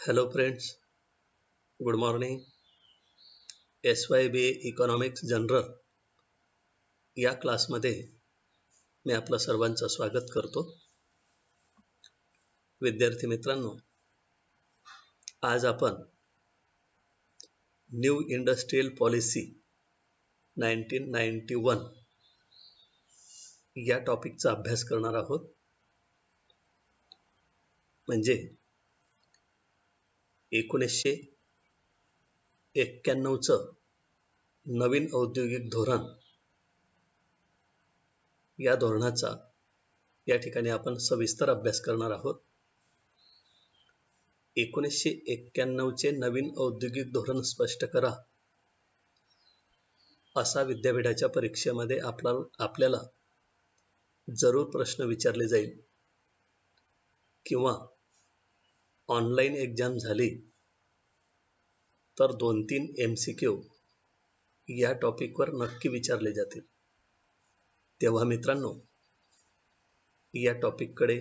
Hello friends, good morning. SYBA economics general या क्लासमध्ये मी आपलं सर्वांचं स्वागत करतो. विद्यार्थी मित्रांनो, आज आपण न्यू इंडस्ट्रियल पॉलिसी 1991 या टॉपिकचा अभ्यास करणार आहोत. म्हणजे 1991चं नवीन औद्योगिक धोरण या धोरणाचा या ठिकाणी आपण सविस्तर अभ्यास करणार आहोत. 1991चे नवीन औद्योगिक धोरण स्पष्ट करा, असा विद्यापीठाच्या परीक्षेमध्ये आपल्याला जरूर प्रश्न विचारले जाईल किंवा ऑनलाईन एक्झाम झाली तर 2-3 MCQ या टॉपिकवर नक्की विचारले जातील. तेव्हा मित्रांनो, या टॉपिककडे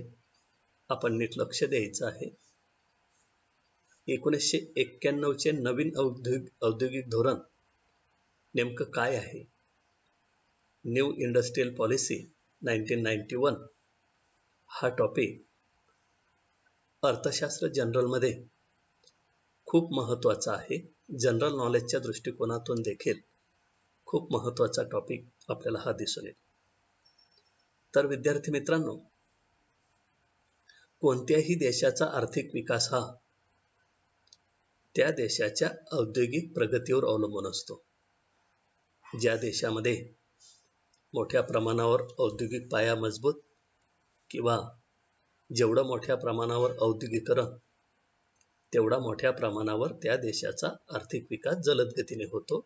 आपण नीट लक्ष द्यायचं आहे. 1991चे नवीन औद्योगिक धोरण नेमकं काय आहे? न्यू इंडस्ट्रियल पॉलिसी 1991 हा टॉपिक अर्थशास्त्र जनरलमध्ये खूप महत्त्वाचा आहे. जनरल नॉलेजच्या दृष्टिकोनातून देखील खूप महत्त्वाचा टॉपिक आपल्याला हा दिसून येईल. तर विद्यार्थी मित्रांनो, कोणत्याही देशाचा आर्थिक विकास हा त्या देशाच्या औद्योगिक प्रगतीवर अवलंबून असतो. ज्या देशामध्ये मोठ्या प्रमाणावर औद्योगिक पाया मजबूत किंवा जेवढं मोठ्या प्रमाणावर औद्योगिकरण, तेवढा मोठ्या प्रमाणावर त्या देशाचा आर्थिक विकास जलद गतीने होतो.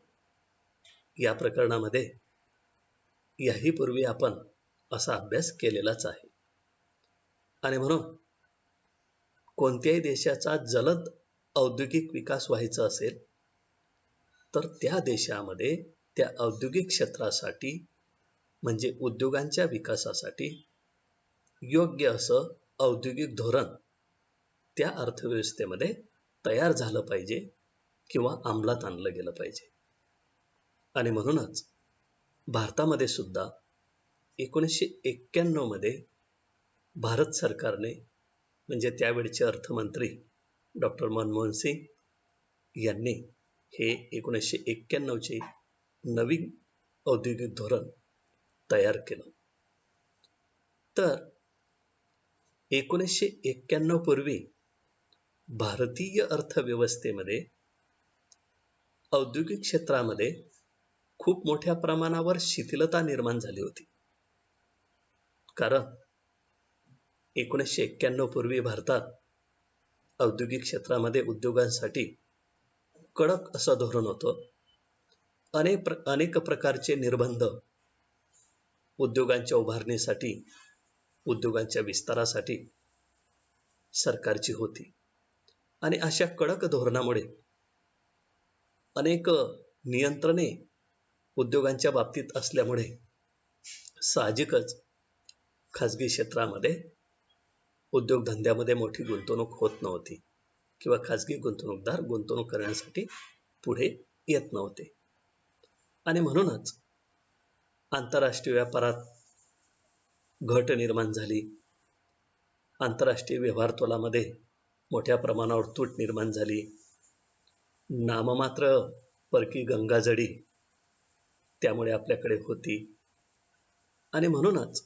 या प्रकरणामध्ये याही पूर्वी आपण असा अभ्यास केलेलाच आहे. आणि म्हणून कोणत्याही देशाचा जलद औद्योगिक विकास व्हायचा असेल तर त्या देशामध्ये त्या औद्योगिक क्षेत्रासाठी म्हणजे उद्योगांच्या विकासासाठी योग्य असं औद्योगिक धोरण त्या अर्थव्यवस्थेमध्ये तयार झालं पाहिजे किंवा अंमलात आणलं गेलं पाहिजे. आणि म्हणूनच भारतामध्ये सुद्धा 1991 मध्ये भारत सरकारने म्हणजे त्यावेळचे अर्थमंत्री डॉक्टर मनमोहन सिंग यांनी हे 1991चे नवीन औद्योगिक धोरण तयार केलं. तर 1991 पूर्वी भारतीय अर्थव्यवस्थेमध्ये औद्योगिक क्षेत्रामध्ये खूप मोठ्या प्रमाणावर शिथिलता निर्माण झाली होती. कारण 1991 पूर्वी भारतात औद्योगिक क्षेत्रामध्ये उद्योगांसाठी कडक असं धोरण होतं. अनेक प्रकारचे निर्बंध उद्योगांच्या उभारणीसाठी, उद्योगांच्या विस्तारासाठी सरकारची होती. आणि अशा कडक धोरणामुळे अनेक नियंत्रणे उद्योगांच्या बाबतीत असल्यामुळे साहजिकच खाजगी क्षेत्रामध्ये उद्योगधंद्यामध्ये मोठी गुंतवणूक होत नव्हती किंवा खाजगी गुंतवणूकदार गुंतवणूक करण्यासाठी पुढे येत नव्हते. आणि म्हणूनच आंतरराष्ट्रीय व्यापारात घट निर्माण झाली. आंतरराष्ट्रीय व्यवहार तोलामध्ये मोठ्या प्रमाणावर तूट निर्माण झाली. नाममात्र परकी गंगाजळी त्यामुळे आपल्याकडे होती. आणि म्हणूनच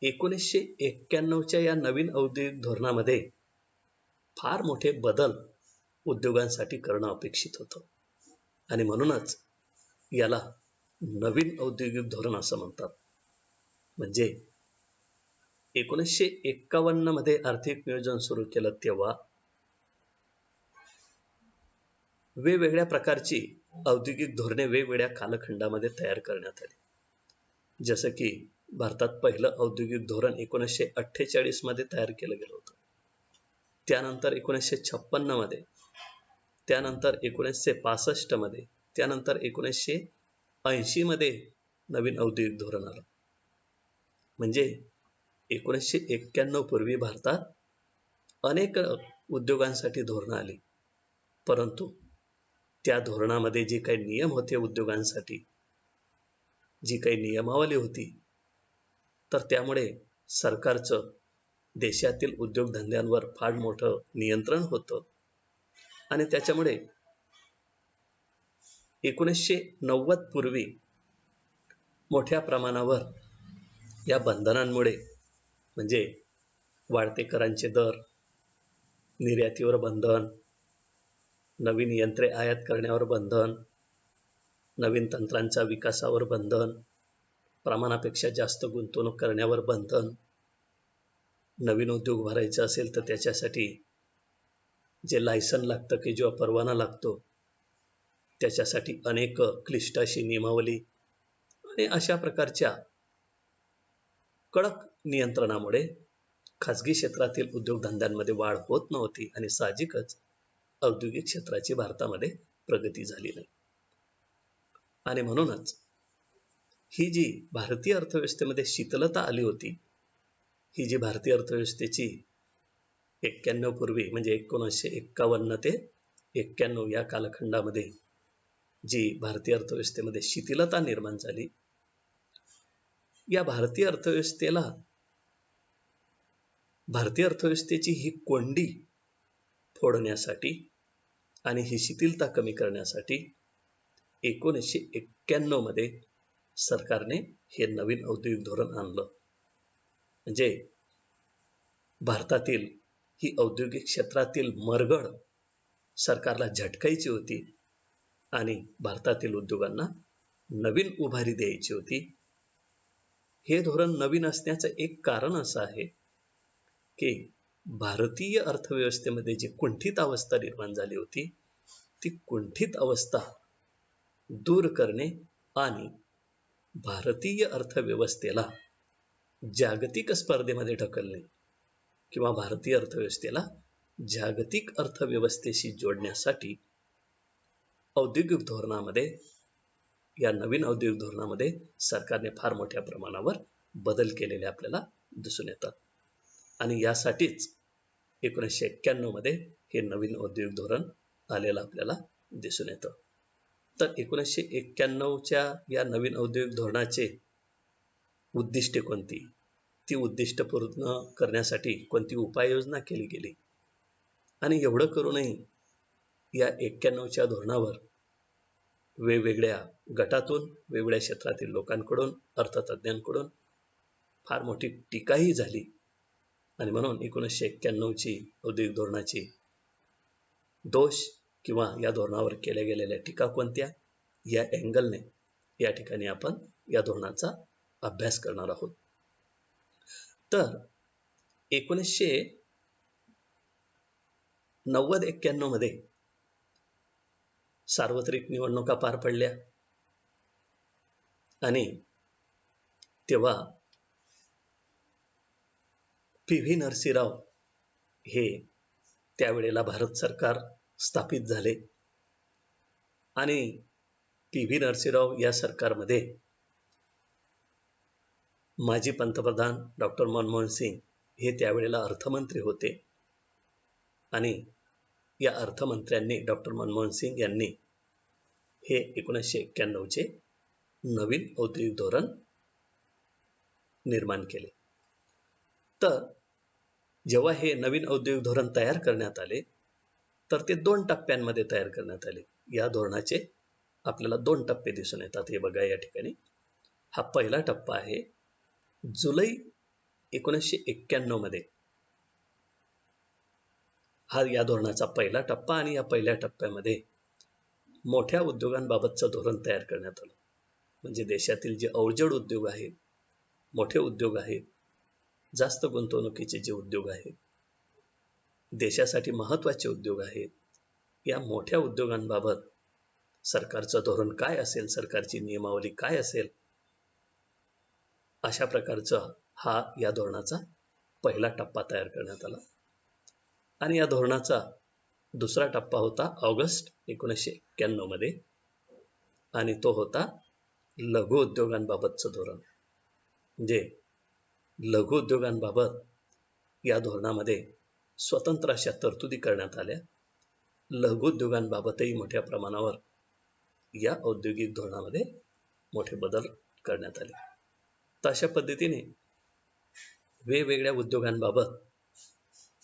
1991च्या या नवीन औद्योगिक धोरणामध्ये फार मोठे बदल उद्योगांसाठी करणं अपेक्षित होतं. आणि म्हणूनच याला नवीन औद्योगिक धोरण असं म्हणतात. म्हणजे 1951 मध्ये आर्थिक नियोजन सुरू केलं तेव्हा वेगवेगळ्या प्रकारची औद्योगिक धोरणे वेगवेगळ्या कालखंडामध्ये तयार करण्यात आली. जसं की भारतात पहिलं औद्योगिक धोरण 1948 मध्ये तयार केलं गेलं होतं. त्यानंतर 1956 मध्ये, त्यानंतर 1965 मध्ये, त्यानंतर 1980 मध्ये नवीन औद्योगिक धोरण आलं. म्हणजे 1991 पूर्वी भारतात अनेक उद्योगांसाठी धोरणं आली, परंतु त्या धोरणामध्ये जे काही नियम होते उद्योगांसाठी, जी काही नियमावली होती, तर त्यामुळे सरकारचं देशातील उद्योगधंद्यांवर फार मोठं नियंत्रण होतं आणि त्याच्यामुळे 1990 पूर्वी मोठ्या प्रमाणावर या बंधनांमुळे म्हणजे वाढते करांचे दर, निर्यातीवर बंधन, नवीन यंत्रे आयात करण्यावर बंधन, नवीन तंत्रांच्या विकासावर बंधन, प्रमाणापेक्षा जास्त गुंतवणूक करण्यावर बंधन, नवीन उद्योग भरायचा असेल तर त्याच्यासाठी जे लायसन लागतं की जो परवाना लागतो त्याच्यासाठी अनेक क्लिष्ट अशी नियमावली आणि अशा प्रकारच्या कडक नियंत्रणामुळे खाजगी क्षेत्रातील उद्योगधंद्यांमध्ये वाढ होत नव्हती आणि साहजिकच औद्योगिक क्षेत्राची भारतामध्ये प्रगती झाली नाही. आणि म्हणूनच ही जी भारतीय अर्थव्यवस्थेमध्ये शीतलता आली होती, ही जी भारतीय अर्थव्यवस्थेची 91 पूर्वी म्हणजे 1951 ते 91 या कालखंडामध्ये जी भारतीय अर्थव्यवस्थेमध्ये शिथिलता निर्माण झाली, या भारतीय अर्थव्यवस्थेची ही कोंडी फोडण्यासाठी आणि ही शिथिलता कमी करण्यासाठी 1991 मध्ये सरकारने हे नवीन औद्योगिक धोरण आणलं. म्हणजे भारतातील ही औद्योगिक क्षेत्रातील मरगळ सरकारला झटकायची होती आणि भारतातील उद्योगांना नवीन उभारी द्यायची होती. हे धोरण नवीन असण्याचं एक कारण असं आहे की भारतीय अर्थव्यवस्थेमध्ये जी कुंठित अवस्था निर्माण झाली होती, ती कुंठित अवस्था दूर करणे आणि भारतीय अर्थव्यवस्थेला जागतिक स्पर्धेमध्ये ढकलणे किंवा भारतीय अर्थव्यवस्थेला जागतिक अर्थव्यवस्थेशी जोडण्यासाठी औद्योगिक धोरणामध्ये, या नवीन औद्योगिक धोरणामध्ये सरकारने फार मोठ्या प्रमाणावर बदल केलेले आपल्याला दिसून येतात. आणि यासाठीच 1991 मध्ये हे नवीन औद्योगिक धोरण आलेलं आपल्याला दिसून येतं. तर 1991च्या या नवीन औद्योगिक धोरणाचे उद्दिष्टे कोणती, ती उद्दिष्ट पूर्ण करण्यासाठी कोणती उपाययोजना केली गेली आणि एवढं करूनही या 91च्या धोरणावर वेगवेगळ्या गटातून, वेगवेगळ्या क्षेत्रातील लोकांकडून, अर्थतज्ञांकडून फार मोठी टीकाही झाली. आणि म्हणून 1991ची औद्योगिक धोरणाची दोष किंवा या धोरणावर केल्या गेलेल्या टीका कोणत्या, या अँगलने या ठिकाणी आपण या धोरणाचा अभ्यास करणार आहोत. तर 1990-91 मध्ये सार्वत्रिक निवडणुका पार पडल्या आणि तेव्हा पी.व्ही. नरसीराव हे त्यावेळेला भारत सरकार स्थापित झाले आणि पी.व्ही. नरसीराव या सरकारमध्ये माजी पंतप्रधान डॉक्टर मनमोहन सिंग हे त्यावेळेला अर्थमंत्री होते आणि या अर्थमंत्र्यांनी, डॉक्टर मनमोहन सिंग यांनी हे 1991चे नवीन औद्योगिक धोरण निर्माण केले. तर जेव्हा हे नवीन औद्योगिक धोरण तयार करण्यात आले, तर ते 2 टप्प्यांमध्ये तयार करण्यात आले. या धोरणाचे आपल्याला 2 टप्पे दिसून येतात. हे बघा या ठिकाणी. हा पहिला टप्पा आहे. जुलै 1991 मध्ये हा या धोरणाचा पहिला टप्पा आणि या पहिल्या टप्प्यामध्ये मोठ्या उद्योगांबाबतचं धोरण तयार करण्यात आलं. म्हणजे देशातील जे अवजड उद्योग आहेत, मोठे उद्योग आहेत, जास्त गुंतवणुकीचे जे उद्योग आहेत, देशासाठी महत्त्वाचे उद्योग आहेत, या मोठ्या उद्योगांबाबत सरकारचं धोरण काय असेल, सरकारची नियमावली काय असेल, अशा प्रकारचा हा या धोरणाचा पहिला टप्पा तयार करण्यात आला. आणि या धोरणाचा दुसरा टप्पा होता ऑगस्ट 1991 मध्ये आणि तो होता लघु उद्योगांबाबतचं धोरण. म्हणजे लघु उद्योगांबाबत या धोरणामध्ये स्वतंत्र अशा तरतुदी करण्यात आल्या. लघुउद्योगांबाबतही मोठ्या प्रमाणावर या औद्योगिक धोरणामध्ये मोठे बदल करण्यात आले. तर अशा पद्धतीने वेगवेगळ्या उद्योगांबाबत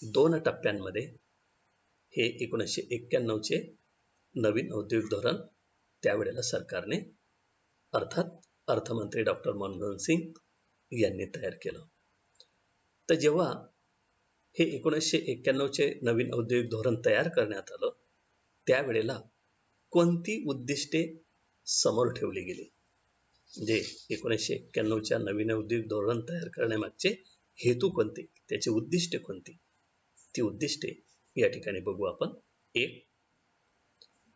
2 टप्प्यांमध्ये हे 1991चे नवीन औद्योगिक धोरण त्यावेळेला सरकारने अर्थात अर्थमंत्री डॉक्टर मनमोहन सिंग यांनी तयार केलं. तर जेव्हा हे 1991चे नवीन औद्योगिक धोरण तयार करण्यात आलं, त्यावेळेला कोणती उद्दिष्टे समोर ठेवली गेली? म्हणजे 1991च्या नवीन औद्योगिक धोरण तयार करण्यामागचे हेतू कोणते, त्याची उद्दिष्टे कोणती? ती उद्दिष्टे या ठिकाणी बघू आपण. 1.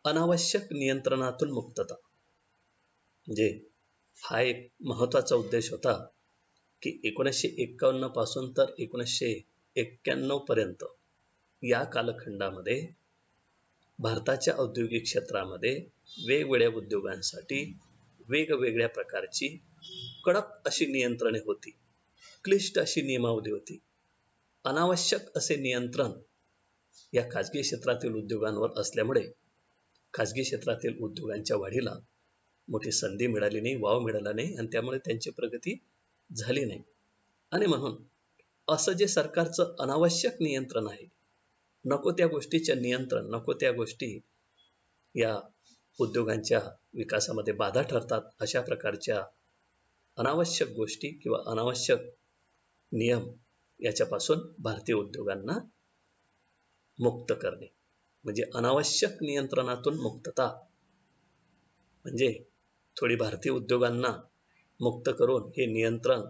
अनावश्यक नियंत्रणातून मुक्तता. म्हणजे हा एक महत्वाचा उद्देश होता की 1951 पासून तर 1991 पर्यंत या कालखंडामध्ये भारताच्या औद्योगिक क्षेत्रामध्ये वेगवेगळ्या उद्योगांसाठी वेगवेगळ्या प्रकारची कडक अशी नियंत्रणे होती, क्लिष्ट अशी नियमावली होती. अनावश्यक असे नियंत्रण या खाजगी क्षेत्रातील उद्योगांवर असल्यामुळे खाजगी क्षेत्रातील उद्योगांच्या वाढीला मोठी संधी मिळाली नाही, वाव मिळाला नाही आणि त्यामुळे त्यांची प्रगती झाली नाही. आणि म्हणून असं जे सरकारचं अनावश्यक नियंत्रण आहे, नको त्या गोष्टीचे नियंत्रण, नको त्या गोष्टी या उद्योगांच्या विकासामध्ये बाधा ठरतात, अशा प्रकारच्या अनावश्यक गोष्टी किंवा अनावश्यक नियम याच्यापासून भारतीय उद्योगांना मुक्त करणे. म्हणजे अनावश्यक नियंत्रणातून मुक्तता म्हणजे थोडी भारतीय उद्योगांना मुक्त करून हे नियंत्रण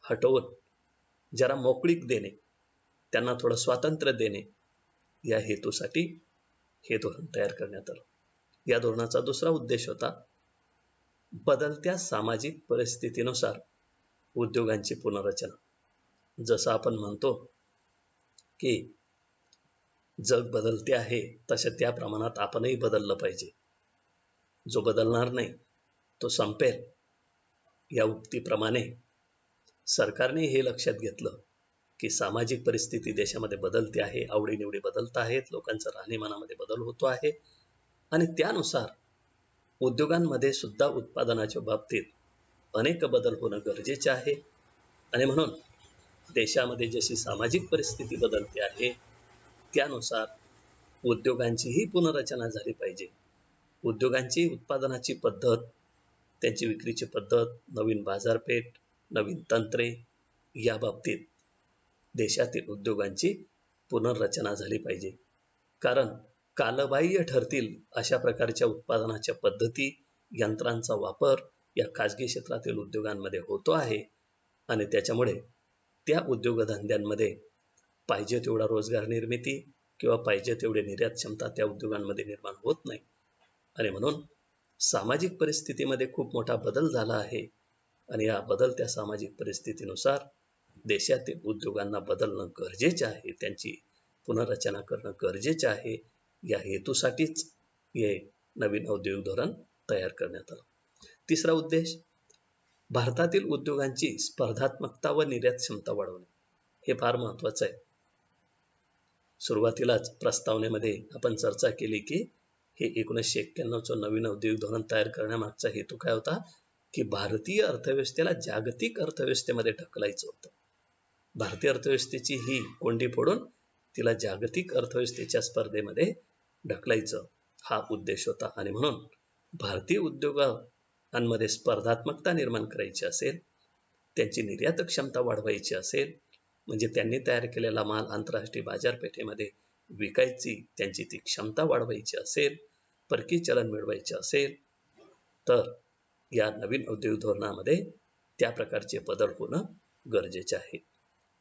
हटवून जरा मोकळीक देणे, त्यांना थोडं स्वातंत्र्य देणे, या हेतूसाठी हे धोरण तयार करण्यात आलं. या धोरणाचा दुसरा उद्देश होता बदलत्या सामाजिक परिस्थितीनुसार उद्योगांची पुनर्रचना. जसं आपण म्हणतो की जग बदलते आहे, तसं त्या प्रमाणात आपणही बदललं पाहिजे. जो बदलणार नाही तो संपेल. या उक्तीप्रमाणे सरकारने हे लक्षात घेतलं की सामाजिक परिस्थिती देशामध्ये बदलते आहे, आवडीनिवडी बदलत आहेत, लोकांच्या राहणीमानामध्ये बदल होतो आहे आणि त्यानुसार उद्योगांमध्ये सुद्धा उत्पादनाच्या बाबतीत अनेक बदल होणं गरजेचे आहे. आणि म्हणून देशामध्ये जशी सामाजिक परिस्थिती बदलते आहे त्यानुसार उद्योगांचीही पुनर्रचना झाली पाहिजे. उद्योगांची उत्पादनाची पद्धत, त्यांची विक्रीची पद्धत, नवीन बाजारपेठ, नवीन तंत्रे या बाबतीत देशातील उद्योगांची पुनर्रचना झाली पाहिजे. कारण कालबाह्य ठरतील अशा प्रकारच्या उत्पादनाच्या पद्धती, यंत्रांचा वापर या खाजगी क्षेत्रातील उद्योगांमध्ये होतो आहे आणि त्याच्यामुळे त्या उद्योगधंद्यांमध्ये पाहिजे तेवढा रोजगार निर्मिती किंवा पाहिजे तेवढी निर्यात क्षमता त्या उद्योगांमध्ये निर्माण होत नाही. आणि म्हणून सामाजिक परिस्थितीमध्ये खूप मोठा बदल झाला आहे आणि या बदलत्या सामाजिक परिस्थितीनुसार देशातील उद्योगांना बदलणं गरजेचे आहे, त्यांची पुनर्रचना करणं गरजेचे आहे. या हेतूसाठीच हे नवीन औद्योगिक धोरण तयार करण्यात आलं. तिसरा उद्देश भारतातील उद्योगांची स्पर्धात्मकता व निर्यात क्षमता वाढवणे. हे फार महत्वाचं आहे. सुरुवातीलाच प्रस्तावनेमध्ये आपण चर्चा केली की हे 1991चं नवीन औद्योगिक धोरण तयार करण्यामागचा हेतू काय होता की भारतीय अर्थव्यवस्थेला जागतिक अर्थव्यवस्थेमध्ये ढकलायचं होतं. भारतीय अर्थव्यवस्थेची ही कोंडी फोडून तिला जागतिक अर्थव्यवस्थेच्या स्पर्धेमध्ये ढकलायचं हा उद्देश होता. आणि म्हणून भारतीय उद्योगांमध्ये स्पर्धात्मकता निर्माण करायची असेल, त्यांची निर्यात क्षमता वाढवायची असेल, म्हणजे त्यांनी तयार केलेला माल आंतरराष्ट्रीय बाजारपेठेमध्ये विकायची त्यांची ती क्षमता वाढवायची असेल, परकीय चलन मिळवायचे असेल, तर या नवीन औद्योगिक धोरणामध्ये त्या प्रकारचे बदल होणं गरजेचे आहे.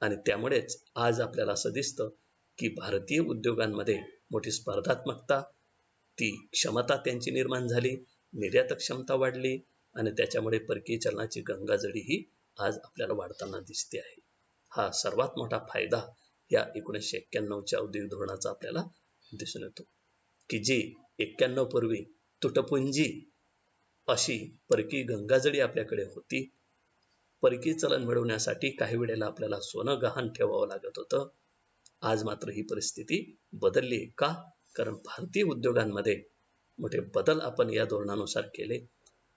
आणि त्यामुळेच आज आपल्याला असं दिसतं की भारतीय उद्योगांमध्ये मोठी स्पर्धात्मकता, ती क्षमता त्यांची निर्माण झाली, निर्यात क्षमता वाढली आणि त्याच्यामुळे परकीय चलनाची गंगाजळी ही आज आपल्याला वाढताना दिसते आहे. हा सर्वात मोठा फायदा या 1991च्या औद्योगिक धोरणाचा आपल्याला दिसून येतो की जी 91 पूर्वी तुटपुंजी अशी परकीय गंगाजळी आपल्याकडे होती. परकीय चलन मिळवण्यासाठी काही वेळेला आपल्याला सोनं गहाण ठेवावं लागत होतं. आज मात्र ही परिस्थिती बदलली आहे. का? कारण भारतीय उद्योगांमध्ये मोठे बदल आपण या धोरणानुसार केले.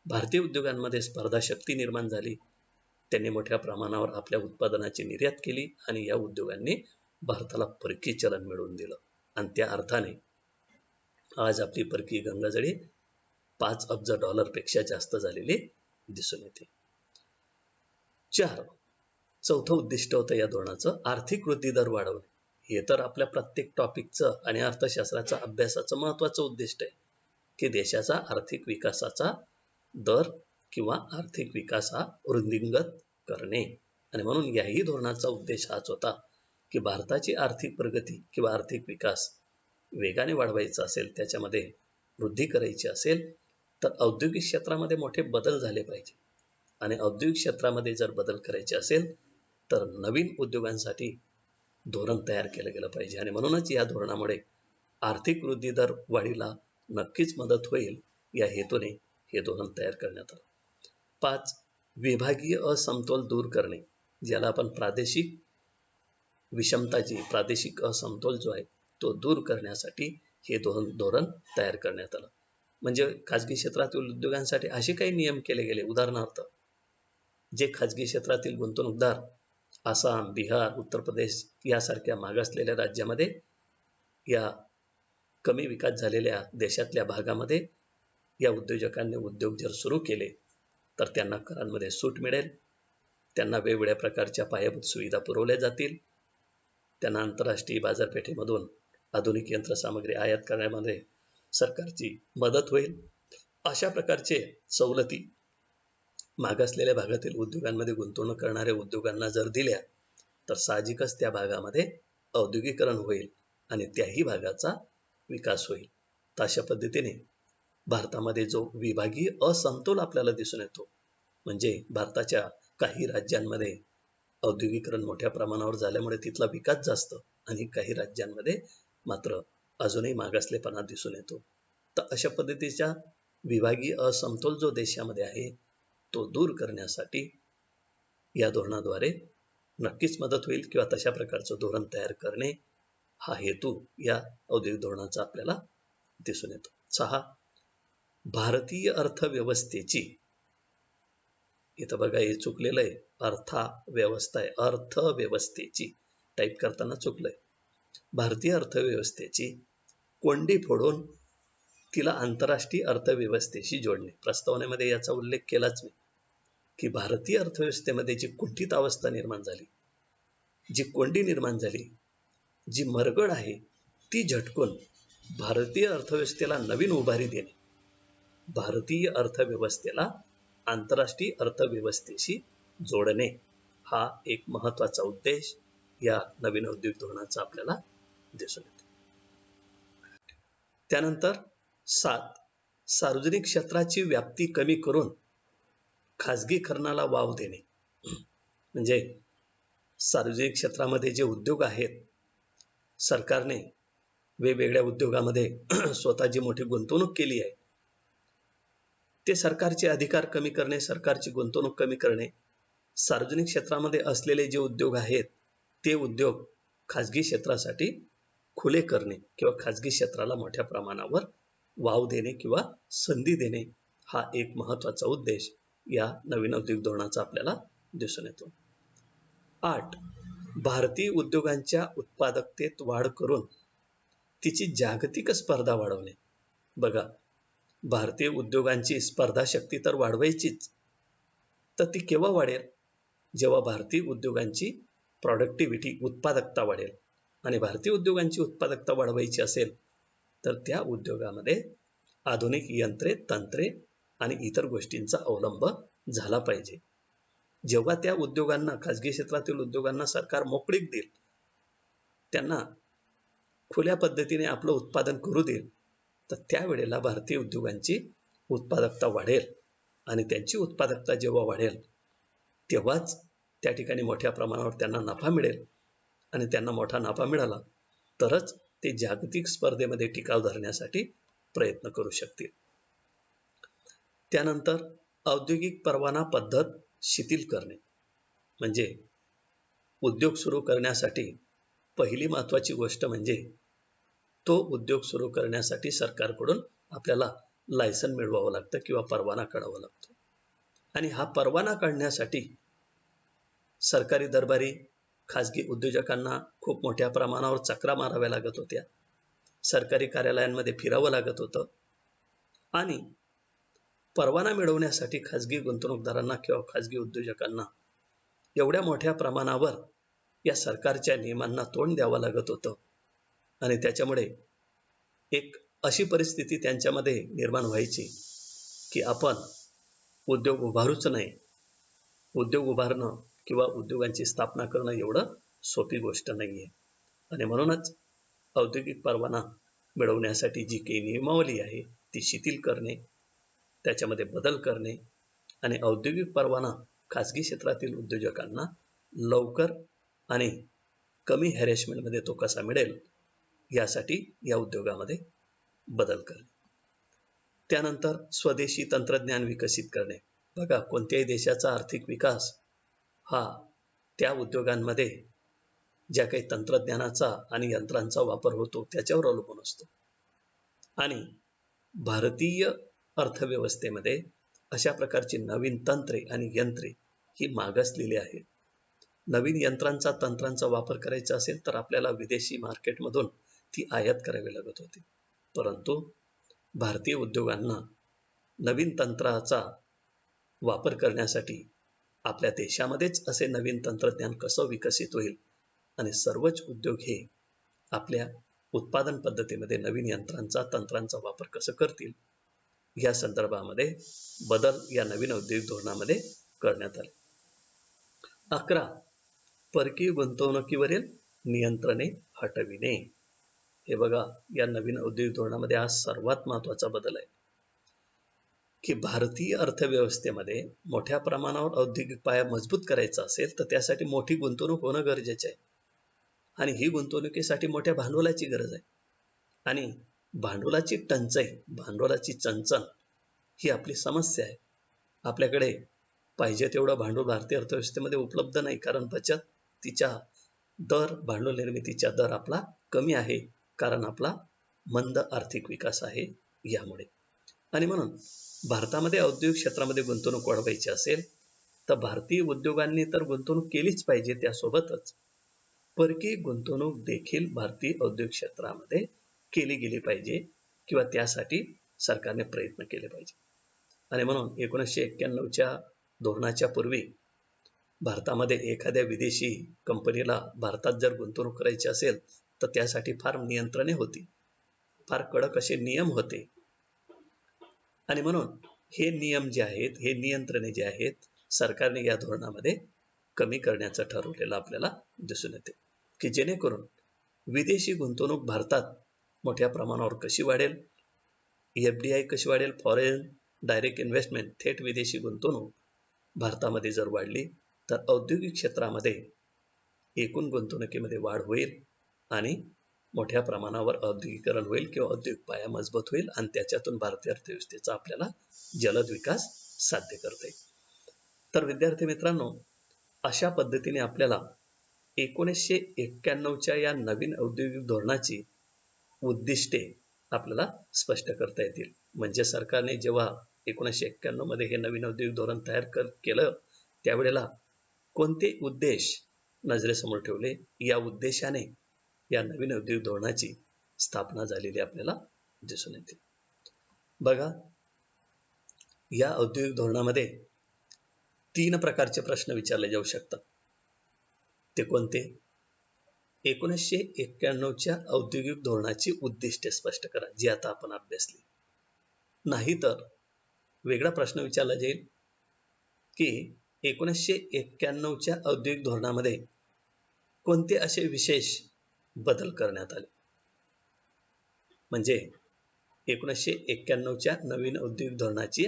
भारतीय उद्योगांमध्ये स्पर्धा शक्ती निर्माण झाली. त्यांनी मोठ्या प्रमाणावर आपल्या उत्पादनाची निर्यात केली आणि या उद्योगांनी भारताला परकीय चलन मिळवून दिलं आणि त्या अर्थाने आज आपली परकीय गंगाजळी 5 अब्ज डॉलरपेक्षा जास्त झालेली दिसून येते. 4. चौथं उद्दिष्ट होतं या धोरणाचं आर्थिक वृद्धी दर वाढवणे. हे तर आपल्या प्रत्येक टॉपिकचं आणि अर्थशास्त्राचा अभ्यासाचं महत्वाचं उद्दिष्ट आहे की देशाचा आर्थिक विकासाचा दर किंवा आर्थिक विकास हा वृद्धिंगत करणे. आणि म्हणून याही धोरणाचा उद्देश हाच होता की भारताची आर्थिक प्रगती किंवा आर्थिक विकास वेगाने वाढवायचा असेल, त्याच्यामध्ये वृद्धी करायची असेल, तर औद्योगिक क्षेत्रामध्ये मोठे बदल झाले पाहिजे. आणि औद्योगिक क्षेत्रामध्ये जर बदल करायचे असेल तर नवीन उद्योगांसाठी धोरण तयार केलं गेलं पाहिजे. आणि म्हणूनच या धोरणामुळे आर्थिक वृद्धी दर वाढीला नक्कीच मदत होईल या हेतूने हे धोरण तयार करण्यात आलं. 5. विभागीय असमतोल दूर करणे, ज्याला आपण प्रादेशिक प्रादेशिक असमतोल जो आहे तो दूर करण्यासाठी हे धोरण तयार करण्यात आलं. म्हणजे खाजगी क्षेत्रातील उद्योगांसाठी असे काही नियम केले गेले. उदाहरणार्थ, जे खाजगी क्षेत्रातील गुंतवणूकदार आसाम, बिहार, उत्तर प्रदेश यासारख्या मागासलेल्या राज्यामध्ये या कमी विकास झालेल्या देशातल्या भागामध्ये या उद्योजकांनी उद्योग जर सुरू केले तर त्यांना करांमध्ये सूट मिळेल, त्यांना वेगवेगळ्या प्रकारच्या पायाभूत सुविधा पुरवल्या जातील, त्यांना आंतरराष्ट्रीय बाजारपेठेमधून आधुनिक यंत्रसामग्री आयात करण्यामध्ये सरकारची मदत होईल. अशा प्रकारचे सवलती मागासलेल्या भागातील उद्योगांमध्ये गुंतवणूक करणाऱ्या उद्योगांना जर दिल्या तर साहजिकच त्या भागामध्ये औद्योगिकरण होईल आणि त्याही भागाचा विकास होईल. तर अशा पद्धतीने भारतामध्ये जो विभागीय असमतोल आपल्याला दिसून येतो, म्हणजे भारताच्या काही राज्यांमध्ये औद्योगिकरण मोठ्या प्रमाणावर झाल्यामुळे तिथला विकास जास्त आणि काही राज्यांमध्ये मात्र अजूनही मागासलेपणा दिसून येतो. तर अशा पद्धतीच्या विभागीय असमतोल जो देशामध्ये आहे तो दूर करण्यासाठी या धोरणाद्वारे नक्कीच मदत होईल किंवा तशा प्रकारचं धोरण तयार करणे हा हेतू या औद्योगिक धोरणाचा आपल्याला दिसून येतो. 6. भारतीय अर्थव्यवस्थेची, इथं बघा हे चुकलेलं आहे, अर्थव्यवस्था आहे, अर्थव्यवस्थेची टाईप करताना चुकलंय. भारतीय अर्थव्यवस्थेची कोंडी फोडून तिला आंतरराष्ट्रीय अर्थव्यवस्थेशी जोडणे. प्रस्तावनेमध्ये याचा उल्लेख केलाच मी की भारतीय अर्थव्यवस्थेमध्ये जी कुंठित अवस्था निर्माण झाली, जी कोंडी निर्माण झाली, जी मरगळ आहे, ती झटकून भारतीय अर्थव्यवस्थेला नवीन उभारी देणे, भारतीय अर्थव्यवस्थेला आंतरराष्ट्रीय अर्थव्यवस्थेशी जोडणे हा एक महत्वाचा उद्देश या नवीन औद्योगिक धोरणाचा आपल्याला दिसून येतो. त्यानंतर 7. सार्वजनिक क्षेत्राची व्याप्ती कमी करून खाजगीकरणाला वाव देणे. म्हणजे सार्वजनिक क्षेत्रामध्ये जे उद्योग आहेत, सरकारने वेगवेगळ्या उद्योगामध्ये स्वतःची मोठी गुंतवणूक केली आहे, ते सरकारचे अधिकार कमी करणे, सरकारची गुंतवणूक कमी करणे, सार्वजनिक क्षेत्रामध्ये असलेले जे उद्योग आहेत ते उद्योग खाजगी क्षेत्रासाठी खुले करणे किंवा खाजगी क्षेत्राला मोठ्या प्रमाणावर वाव देणे किंवा संधी देणे हा एक महत्वाचा उद्देश या नवीन औद्योगिक धोरणाचा आपल्याला दिसून येतो. 8. भारतीय उद्योगांच्या उत्पादकतेत वाढ करून तिची जागतिक स्पर्धा वाढवणे. बघा, भारतीय उद्योगांची स्पर्धा शक्ती तर वाढवायचीच, तर ती केव्हा वाढेल? जेव्हा भारतीय उद्योगांची प्रॉडक्टिव्हिटी, उत्पादकता वाढेल. आणि भारतीय उद्योगांची उत्पादकता वाढवायची असेल तर त्या उद्योगामध्ये आधुनिक यंत्रे, तंत्रे आणि इतर गोष्टींचा अवलंब झाला पाहिजे. जेव्हा त्या उद्योगांना, खाजगी क्षेत्रातील उद्योगांना सरकार मोकळीक देईल, त्यांना खुल्या पद्धतीने आपलं उत्पादन करू देईल, तर त्यावेळेला भारतीय उद्योगांची उत्पादकता वाढेल आणि त्यांची उत्पादकता जेव्हा वाढेल तेव्हाच त्या ठिकाणी मोठ्या प्रमाणावर त्यांना नफा मिळेल आणि त्यांना मोठा नफा मिळाला तरच ते जागतिक स्पर्धेमध्ये टिकाव धरण्यासाठी प्रयत्न करू शकतील. त्यानंतर औद्योगिक परवाना पद्धत शिथिल करणे. म्हणजे उद्योग सुरू करण्यासाठी पहिली महत्वाची गोष्ट म्हणजे तो उद्योग सुरू करण्यासाठी सरकारकडून आपल्याला लायसन मिळवावं लागतं किंवा परवाना काढावा लागतो. आणि हा परवाना काढण्यासाठी सरकारी दरबारी खाजगी उद्योजकांना खूप मोठ्या प्रमाणावर चकरा माराव्या लागत होत्या. सरकारी कार्यालयांमध्ये फिरावं लागत होतं आणि परवाना मिळवण्यासाठी खाजगी गुंतवणूकदारांना किंवा खाजगी उद्योजकांना एवढ्या मोठ्या प्रमाणावर या सरकारच्या नियमांना तोंड द्यावं लागत होतं आणि त्याच्यामुळे एक अशी परिस्थिती त्यांच्यामध्ये निर्माण व्हायची की आपण उद्योग उभारूच नाही. उद्योग उभारणं किंवा उद्योगांची स्थापना करणं एवढं सोपी गोष्ट नाहीये. आणि म्हणूनच औद्योगिक परवाना मिळवण्यासाठी जी काही नियमावली आहे ती शिथिल करणे, त्याच्यामध्ये बदल करणे आणि औद्योगिक परवाना खाजगी क्षेत्रातील उद्योजकांना लवकर आणि कमी हॅरेसमेंटमध्ये तो कसा मिळेल यासाठी या उद्योगामध्ये बदल करणे. त्यानंतर स्वदेशी तंत्रज्ञान विकसित करणे. बघा, कोणत्याही देशाचा आर्थिक विकास हा त्या उद्योगांमध्ये ज्या काही तंत्रज्ञानाचा आणि यंत्रांचा वापर होतो त्याच्यावर अवलंबून असतो. आणि भारतीय अर्थव्यवस्थेमध्ये अशा प्रकारची नवीन तंत्रे आणि यंत्रे ही मागासलेली आहेत. नवीन यंत्रांचा तंत्रांचा वापर करायचा असेल तर आपल्याला विदेशी मार्केटमधून ती आयात करावी लागत होती. परंतु भारतीय उद्योगांना नवीन तंत्राचा वापर करण्यासाठी आपल्या देशामध्येच असे नवीन तंत्रज्ञान कसं विकसित होईल आणि सर्वच उद्योग हे आपल्या उत्पादन पद्धतीमध्ये नवीन यंत्रांचा तंत्रांचा वापर कसं करतील या संदर्भामध्ये बदल या नवीन औद्योगिक धोरणामध्ये करण्यात आले. 11. परकीय गुंतवणुकीवरील नियंत्रणे हटविणे. हे बघा, या नवीन औद्योगिक धोरणामध्ये हा सर्वात महत्वाचा बदल आहे की भारतीय अर्थव्यवस्थेमध्ये मोठ्या प्रमाणावर औद्योगिक पाया मजबूत करायचा असेल तर त्यासाठी मोठी गुंतवणूक होणं गरजेचं आहे. आणि ही गुंतवणुकीसाठी मोठ्या भांडवलाची गरज आहे. आणि भांडवलाची टंचाई, भांडवलाची चणचण ही आपली समस्या आहे. आपल्याकडे पाहिजे तेवढं भांडवल भारतीय अर्थव्यवस्थेमध्ये उपलब्ध नाही, कारण बचतीच्या दर, भांडवल निर्मितीचा दर आपला कमी आहे, कारण आपला मंद आर्थिक विकास आहे यामुळे. आणि म्हणून भारतामध्ये औद्योगिक क्षेत्रामध्ये गुंतवणूक वाढवायची असेल तर भारतीय उद्योगांनी तर गुंतवणूक केलीच पाहिजे, त्यासोबतच परकीय गुंतवणूक देखील भारतीय औद्योगिक क्षेत्रामध्ये केली गेली पाहिजे किंवा त्यासाठी सरकारने प्रयत्न केले पाहिजे. आणि म्हणून 1991च्या धोरणाच्या पूर्वी भारतामध्ये एखाद्या विदेशी कंपनीला भारतात जर गुंतवणूक करायची असेल तर त्यासाठी फार नियंत्रणे होती, फार कडक असे नियम होते. आणि म्हणून हे नियम जे आहेत, हे नियंत्रणे जे आहेत, सरकारने या धोरणामध्ये कमी करण्याचं ठरवलेलं आपल्याला दिसून येते की जेणेकरून विदेशी गुंतवणूक भारतात मोठ्या प्रमाणावर कशी वाढेल, FDI कशी वाढेल, फॉरेन डायरेक्ट इन्व्हेस्टमेंट, थेट विदेशी गुंतवणूक भारतामध्ये जर वाढली तर औद्योगिक क्षेत्रामध्ये एकूण गुंतवणुकीमध्ये वाढ होईल आणि मोठ्या प्रमाणावर औद्योगिकरण होईल किंवा औद्योगिक पाया मजबूत होईल आणि त्याच्यातून भारतीय अर्थव्यवस्थेचा आपल्याला जलद विकास साध्य करता येईल. तर विद्यार्थी मित्रांनो, अशा पद्धतीने आपल्याला 1991च्या या नवीन औद्योगिक धोरणाची उद्दिष्टे आपल्याला स्पष्ट करता येतील. म्हणजे सरकारने जेव्हा 1991 मध्ये हे नवीन औद्योगिक धोरण तयार केलं त्यावेळेला कोणते उद्देश नजरेसमोर ठेवले, या उद्देशाने या नवीन औद्योगिक धोरणाची स्थापना झालेली आपल्याला दिसून येते. बघा, या औद्योगिक धोरणामध्ये 3 प्रकारचे प्रश्न विचारले जाऊ शकतात. ते कोणते? 1991च्या औद्योगिक धोरणाची उद्दिष्टे स्पष्ट करा, जी आता आपण अभ्यासली. नाहीतर वेगळा प्रश्न विचारला जाईल की 1991च्या औद्योगिक धोरणामध्ये कोणते असे विशेष बदल करण्यात आले. म्हणजे 1991च्या नवीन औद्योगिक धोरणाची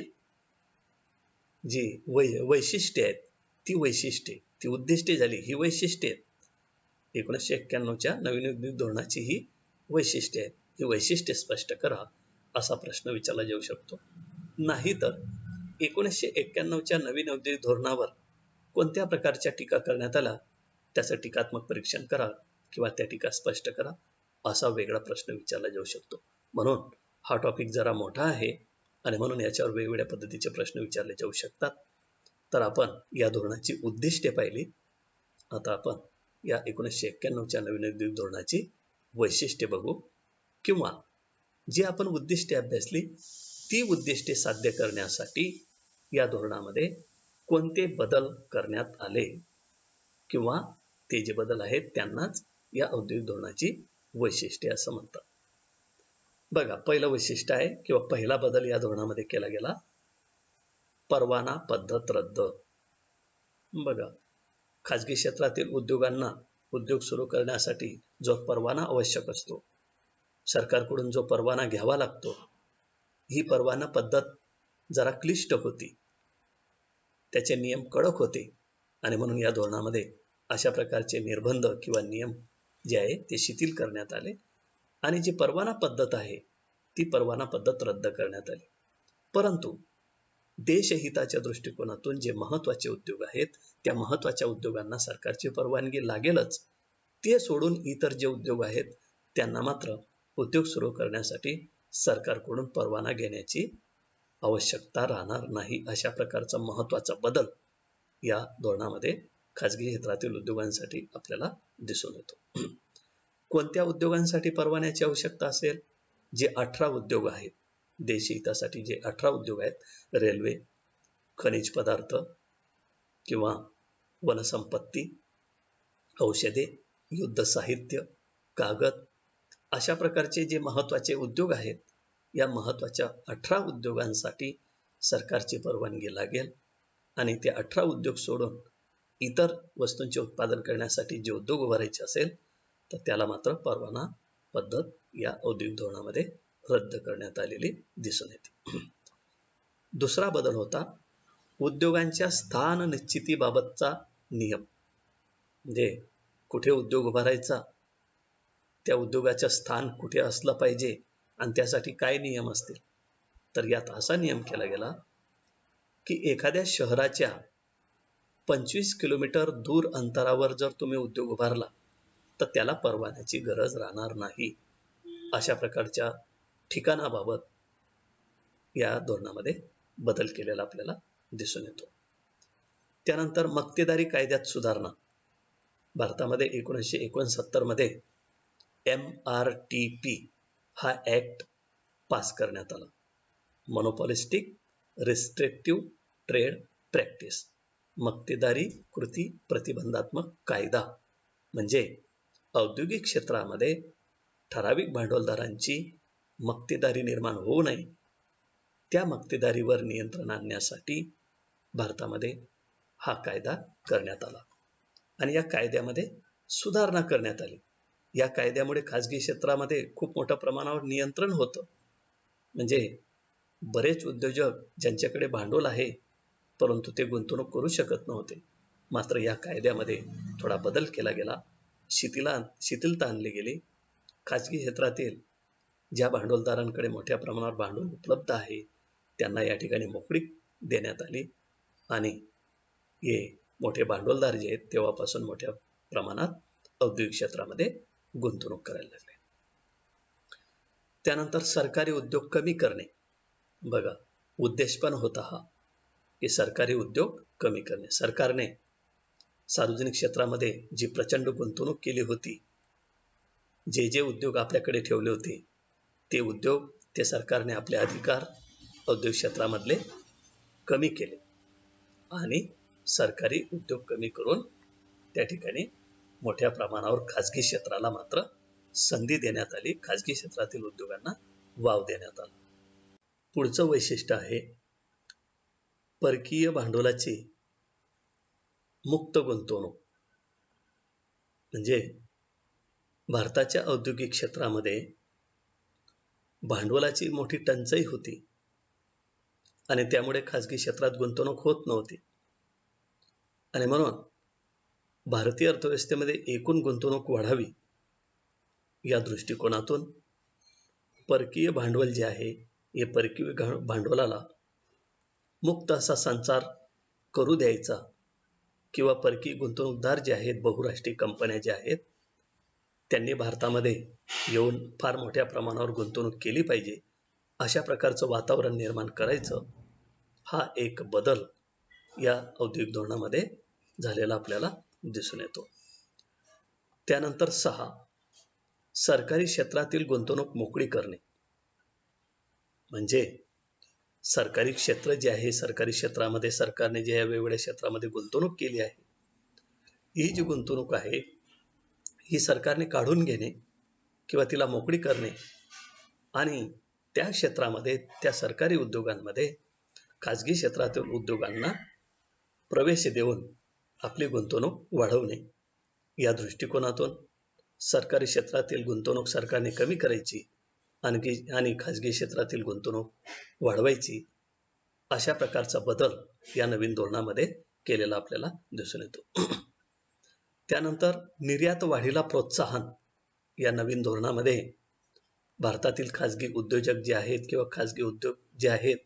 जी वैशिष्ट्ये आहेत, ती वैशिष्ट्ये, ती उद्दिष्टे झाली, ही वैशिष्ट्ये आहेत. 1991च्या नवीन औद्योगिक धोरणाची ही वैशिष्ट्ये आहेत, ही वैशिष्ट्ये स्पष्ट करा, असा प्रश्न विचारला जाऊ शकतो. नाहीतर 1991च्या नवीन औद्योगिक धोरणावर कोणत्या प्रकारच्या टीका करण्यात आल्या, त्याचं टीकात्मक परीक्षण करा किंवा त्या टीका स्पष्ट करा असा वेगळा प्रश्न विचारला जाऊ शकतो. म्हणून हा टॉपिक जरा मोठा आहे आणि म्हणून याच्यावर वेगवेगळ्या पद्धतीचे प्रश्न विचारले जाऊ शकतात. तर आपण या धोरणाची उद्दिष्टे पाहिली. आता आपण या 1991च्या नवीन औद्योगिक धोरणाची वैशिष्ट्ये बघू, किंवा जी आपण उद्दिष्टे अभ्यासली ती उद्दिष्टे साध्य करण्यासाठी या धोरणामध्ये कोणते बदल करण्यात आले, किंवा ते जे बदल आहेत त्यांनाच या औद्योगिक धोरणाची वैशिष्ट्ये असं म्हणतात. बघा, पहिलं वैशिष्ट्य आहे किंवा पहिला बदल या धोरणामध्ये केला गेला, परवाना पद्धत रद्द. बघा, खाजगी क्षेत्रातील उद्योगांना उद्योग सुरू करण्यासाठी जो परवाना आवश्यक असतो, सरकारकडून जो परवाना घ्यावा लागतो, ही परवाना पद्धत जरा क्लिष्ट होती, त्याचे नियम कडक होते आणि म्हणून या धोरणामध्ये अशा प्रकारचे निर्बंध किंवा नियम जे आहे ते शिथिल करण्यात आले आणि जी परवाना पद्धत आहे ती परवाना पद्धत रद्द करण्यात आली. परंतु देशहिताच्या दृष्टिकोनातून जे महत्त्वाचे उद्योग आहेत त्या महत्त्वाच्या उद्योगांना सरकारची परवानगी लागेलच. ते सोडून इतर जे उद्योग आहेत त्यांना मात्र उद्योग सुरू करण्यासाठी सरकारकडून परवाना घेण्याची आवश्यकता राहणार नाही. अशा प्रकारचा महत्त्वाचा बदल या धोरणामध्ये खाजगी क्षेत्रातील उद्योगांसाठी आपल्याला दिसून येतो. कोणत्या उद्योगांसाठी परवान्याची आवश्यकता असेल? जे 18 उद्योग आहेत, देशहितासाठी जे 18 उद्योग आहेत, रेल्वे, खनिज पदार्थ किंवा वनसंपत्ती, औषधे, युद्ध साहित्य, कागद, अशा प्रकारचे जे महत्त्वाचे उद्योग आहेत, या महत्त्वाच्या 18 उद्योगांसाठी सरकारची परवानगी लागेल आणि ते 18 उद्योग सोडून इतर वस्तूंचे उत्पादन करण्यासाठी जे उद्योग उभारायचे असेल तर त्याला मात्र परवाना पद्धत या औद्योगिक धोरणामध्ये रद्द करण्यात आलेली दिसून येते. दुसरा बदल होता उद्योगांच्या स्थान निश्चितीबाबतचा नियम. म्हणजे कुठे उद्योग उभारायचा, त्या उद्योगाचं स्थान कुठे असलं पाहिजे आणि त्यासाठी काय नियम असतील. तर यात असा नियम केला गेला की एखाद्या शहराच्या 25 किलोमीटर दूर अंतरावर जर तुम्ही उद्योग उभारला तर त्याला परवान्याची गरज राहणार नाही. अशा प्रकारच्या ठिकाणाबाबत या धोरणामध्ये बदल केलेला आपल्याला दिसून येतो. त्यानंतर मक्तेदारी कायद्यात सुधारणा. भारतामध्ये 1969 मध्ये MRTP हा ऍक्ट पास करण्यात आला, मोनोपॉलिस्टिक रिस्ट्रिक्टिव्ह ट्रेड प्रॅक्टिस, मक्तेदारी कृती प्रतिबंधात्मक कायदा. म्हणजे औद्योगिक क्षेत्रामध्ये ठराविक भांडवलदारांची मक्तेदारी निर्माण होऊ नये, त्या मक्तेदारीवर नियंत्रण आणण्यासाठी भारतामध्ये हा कायदा करण्यात आला आणि या कायद्यामध्ये सुधारणा करण्यात आली. या कायद्यामुळे खाजगी क्षेत्रामध्ये खूप मोठ्या प्रमाणावर नियंत्रण होतं. म्हणजे बरेच उद्योजक ज्यांच्याकडे भांडवल आहे परंतु ते गुंतवणूक करू शकत नव्हते. मात्र या कायद्यामध्ये थोडा बदल केला गेला, शिथिलता आणली गेली. खाजगी क्षेत्रातील ज्या भांडवलदारांकडे मोठ्या प्रमाणावर भांडवल उपलब्ध आहे त्यांना या ठिकाणी मोकळीक देण्यात आली आणि हे मोठे भांडवलदार जे आहेत तेव्हापासून मोठ्या प्रमाणात औद्योगिक क्षेत्रामध्ये गुंतवणूक करायला लागले. त्यानंतर सरकारी उद्योग कमी करणे. बघा, उद्देश पण होता हा की सरकारी उद्योग कमी करणे. सरकारने सार्वजनिक क्षेत्रामध्ये जी प्रचंड गुंतवणूक केली होती, जे जे उद्योग आपल्याकडे ठेवले होते ते उद्योग ते सरकारने आपले अधिकार औद्योगिक क्षेत्रामधले कमी केले आणि सरकारी उद्योग कमी करून त्या ठिकाणी मोठ्या प्रमाणावर खाजगी क्षेत्राला मात्र संधी देण्यात आली. खाजगी क्षेत्रातील उद्योगांना वाव देण्यात आला. पुढचं वैशिष्ट्य आहे परकीय भांडवलाची मुक्त गुंतवणूक. म्हणजे भारताच्या औद्योगिक क्षेत्रामध्ये भांडवलाची मोठी टंचाई होती आणि त्यामुळे खाजगी क्षेत्रात गुंतवणूक होत नव्हती आणि म्हणून भारतीय अर्थव्यवस्थेमध्ये एकूण गुंतवणूक वाढावी या दृष्टिकोनातून परकीय भांडवल जे आहे हे परकीय भांडवलाला मुक्त असा संचार करू द्यायचा किंवा परकीय गुंतवणूकदार जे आहेत, बहुराष्ट्रीय कंपन्या ज्या आहेत त्यांनी भारतामध्ये येऊन फार मोठ्या प्रमाणावर गुंतवणूक केली पाहिजे, अशा प्रकारचं वातावरण निर्माण करायचं. हा एक बदल या औद्योगिक धोरणामध्ये झालेला आपल्याला दिसून येतो. त्यानंतर 6, सरकारी क्षेत्रातील गुंतवणूक मोकळी करणे. म्हणजे सरकारी क्षेत्र जे आहे, सरकारी क्षेत्रामध्ये सरकारने जे या वेगवेगळ्या क्षेत्रामध्ये गुंतवणूक केली आहे, ही जी गुंतवणूक आहे ही सरकारने काढून घेणे किंवा तिला मोकळी करणे आणि त्या क्षेत्रामध्ये, त्या सरकारी उद्योगांमध्ये खाजगी क्षेत्रातील उद्योगांना प्रवेश देऊन आपली गुंतवणूक वाढवणे. या दृष्टिकोनातून सरकारी क्षेत्रातील गुंतवणूक सरकारने कमी करायची आणि खाजगी क्षेत्रातील गुंतवणूक वाढवायची, अशा प्रकारचा बदल या नवीन धोरणामध्ये केलेला आपल्याला दिसून येतो. त्यानंतर निर्यात वाढीला प्रोत्साहन. या नवीन धोरणामध्ये भारतातील खाजगी उद्योजक जे आहेत किंवा खाजगी उद्योग जे आहेत,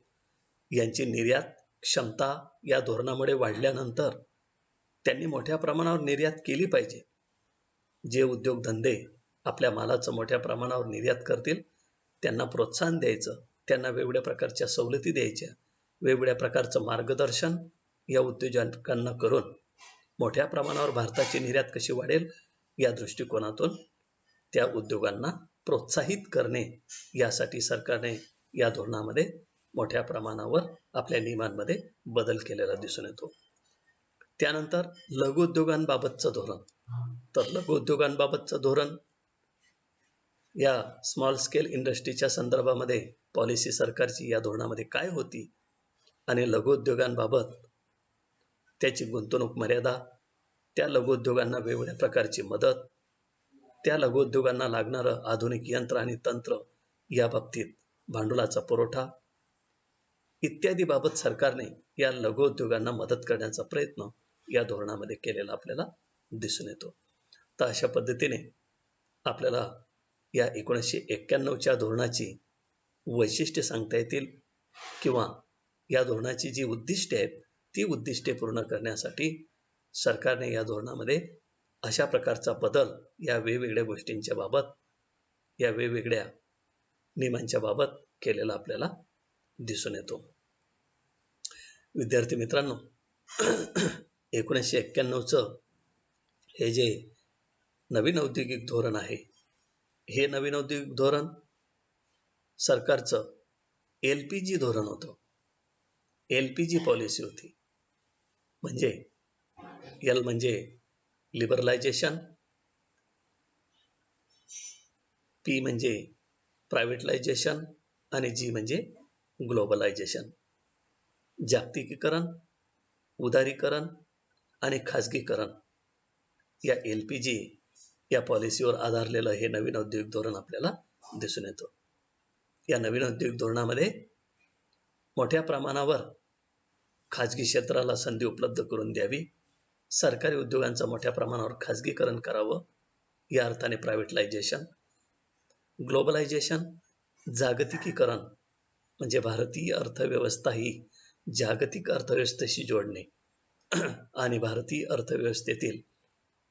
यांची निर्यात क्षमता या धोरणामुळे वाढल्यानंतर त्यांनी मोठ्या प्रमाणावर निर्यात केली पाहिजे. जे उद्योगधंदे आपल्या मालाचं मोठ्या प्रमाणावर निर्यात करतील त्यांना प्रोत्साहन द्यायचं, त्यांना वेगवेगळ्या प्रकारच्या सवलती द्यायच्या, वेगवेगळ्या प्रकारचं मार्गदर्शन या उद्योजकांना करून मोठ्या प्रमाणावर भारताची निर्यात कशी वाढेल या दृष्टिकोनातून त्या उद्योगांना प्रोत्साहित करणे, यासाठी सरकारने या धोरणामध्ये मोठ्या प्रमाणावर आपल्या नियमांमध्ये बदल केलेला दिसून येतो. त्यानंतर लघुउद्योगांबाबतचं धोरण. तर लघुउद्योगांबाबतचं धोरण या स्मॉल स्केल इंडस्ट्रीच्या संदर्भामध्ये पॉलिसी सरकारची या धोरणामध्ये काय होती आणि लघुउद्योगांबाबत त्याची गुंतवणूक मर्यादा, त्या लघुउद्योगांना वेगवेगळ्या प्रकारची मदत, त्या लघुउद्योगांना लागणारं आधुनिक यंत्र आणि तंत्र, या बाबतीत भांडवलाचा पुरवठा इत्यादी बाबत सरकारने या लघुउद्योगांना मदत करण्याचा प्रयत्न या धोरणामध्ये केलेला आपल्याला दिसून येतो. तर अशा पद्धतीने आपल्याला या 1991च्या धोरणाची वैशिष्ट्ये सांगता येतील किंवा या धोरणाची जी उद्दिष्टे आहेत ती उद्दिष्टे पूर्ण करण्यासाठी सरकारने या धोरणामध्ये अशा प्रकारचा बदल या वेगवेगळ्या गोष्टींच्या बाबत, या वेगवेगळ्या नियमांच्या बाबत केलेला आपल्याला दिसून येतो. विद्यार्थी मित्रांनो, 1991चं हे जे नवीन औद्योगिक धोरण आहे, हे नवीन औद्योगिक धोरण सरकारचं LPG धोरण होतं. LPG पॉलिसी होती. म्हणजे L म्हणजे लिबरलायझेशन, P म्हणजे प्रायव्हेटलायझेशन आणि G म्हणजे ग्लोबलायझेशन. जागतिकीकरण, उदारीकरण आणि खाजगीकरण या LPG या पॉलिसीवर आधारलेलं हे नवीन औद्योगिक धोरण आपल्याला दिसून येतं. या नवीन औद्योगिक धोरणामध्ये मोठ्या प्रमाणावर खाजगी क्षेत्राला संधी उपलब्ध करून द्यावी, सरकारी उद्योगांचं मोठ्या प्रमाणावर खाजगीकरण करावं, या अर्थाने प्रायव्हेटलायझेशन, ग्लोबलायझेशन जागतिकीकरण म्हणजे भारतीय अर्थव्यवस्था ही जागतिक अर्थव्यवस्थेशी जोडणे आणि भारतीय अर्थव्यवस्थेतील